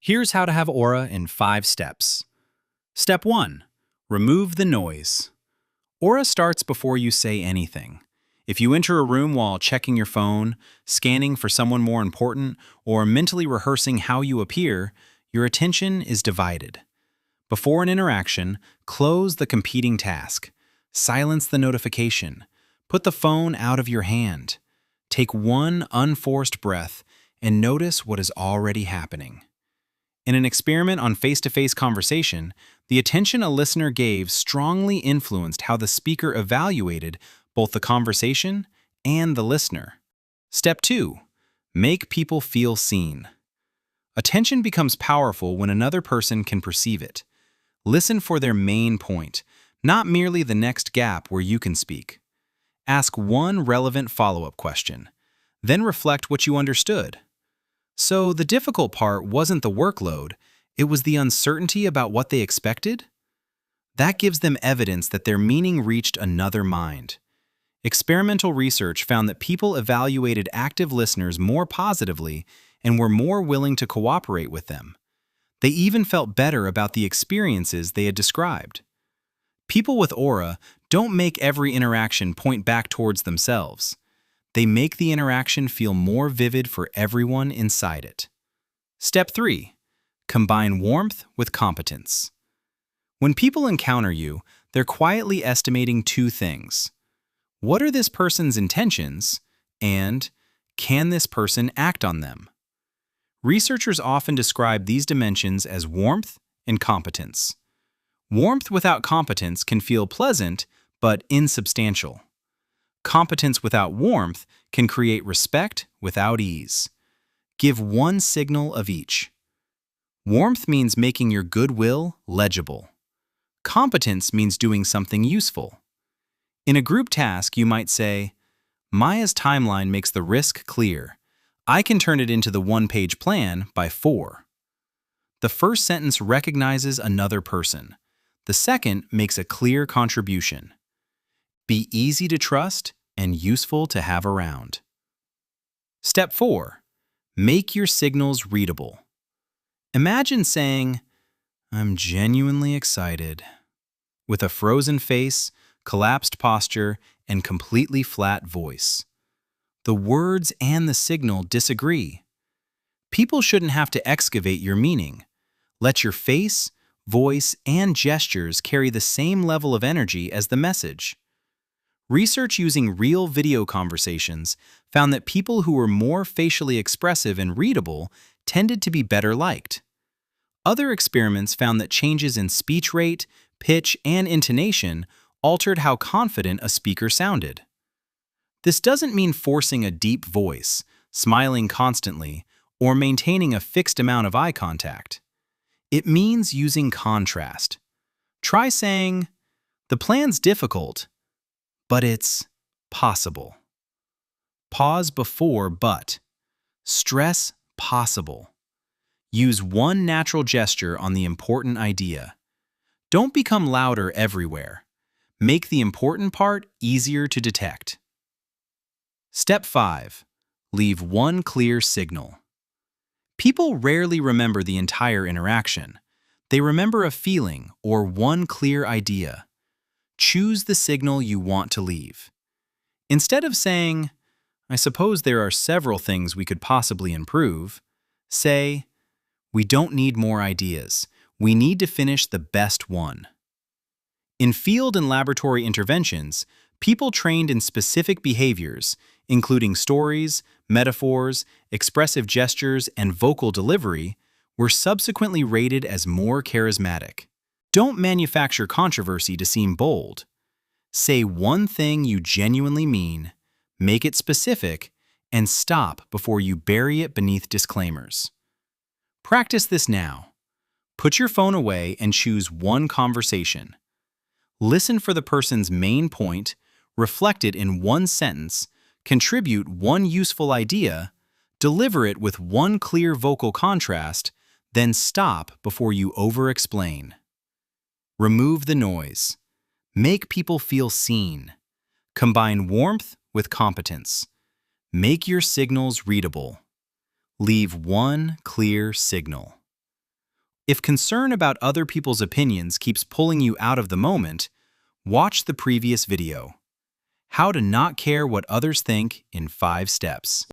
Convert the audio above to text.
Here's how to have aura in 5 steps. Step 1. Remove the noise. Aura starts before you say anything. If you enter a room while checking your phone, scanning for someone more important, or mentally rehearsing how you appear, your attention is divided. Before an interaction, close the competing task. Silence the notification. Put the phone out of your hand. Take one unforced breath and notice what is already happening. In an experiment on face-to-face conversation, the attention a listener gave strongly influenced how the speaker evaluated both the conversation and the listener. Step 2. Make people feel seen. Attention becomes powerful when another person can perceive it. Listen for their main point, not merely the next gap where you can speak. Ask one relevant follow-up question, then reflect what you understood. So the difficult part wasn't the workload, it was the uncertainty about what they expected? That gives them evidence that their meaning reached another mind. Experimental research found that people evaluated active listeners more positively and were more willing to cooperate with them. They even felt better about the experiences they had described. People with aura don't make every interaction point back towards themselves. They make the interaction feel more vivid for everyone inside it. Step 3. Combine warmth with competence. When people encounter you, they're quietly estimating 2 things. What are this person's intentions? And can this person act on them? Researchers often describe these dimensions as warmth and competence. Warmth without competence can feel pleasant, but insubstantial. Competence without warmth can create respect without ease. Give one signal of each. Warmth means making your goodwill legible. Competence means doing something useful. In a group task, you might say, Maya's timeline makes the risk clear. I can turn it into the one-page plan by 4. The first sentence recognizes another person. The second makes a clear contribution. Be easy to trust and useful to have around. Step 4. Make your signals readable. Imagine saying, I'm genuinely excited, with a frozen face, collapsed posture, and completely flat voice. The words and the signal disagree. People shouldn't have to excavate your meaning. Let your face, voice, and gestures carry the same level of energy as the message. Research using real video conversations found that people who were more facially expressive and readable tended to be better liked. Other experiments found that changes in speech rate, pitch, and intonation altered how confident a speaker sounded. This doesn't mean forcing a deep voice, smiling constantly, or maintaining a fixed amount of eye contact. It means using contrast. Try saying, the plan's difficult, but it's possible. Pause before but. Stress possible. Use one natural gesture on the important idea. Don't become louder everywhere. Make the important part easier to detect. Step 5. Leave one clear signal. People rarely remember the entire interaction. They remember a feeling or one clear idea. Choose the signal you want to leave. Instead of saying, I suppose there are several things we could possibly improve, say, we don't need more ideas. We need to finish the best one. In field and laboratory interventions, people trained in specific behaviors, including stories, metaphors, expressive gestures, and vocal delivery, were subsequently rated as more charismatic. Don't manufacture controversy to seem bold. Say one thing you genuinely mean, make it specific, and stop before you bury it beneath disclaimers. Practice this now. Put your phone away and choose one conversation. Listen for the person's main point, reflect it in one sentence, contribute one useful idea, deliver it with one clear vocal contrast, then stop before you over-explain. Remove the noise. Make people feel seen. Combine warmth with competence. Make your signals readable. Leave one clear signal. If concern about other people's opinions keeps pulling you out of the moment, watch the previous video. How to not care what others think in 5 steps.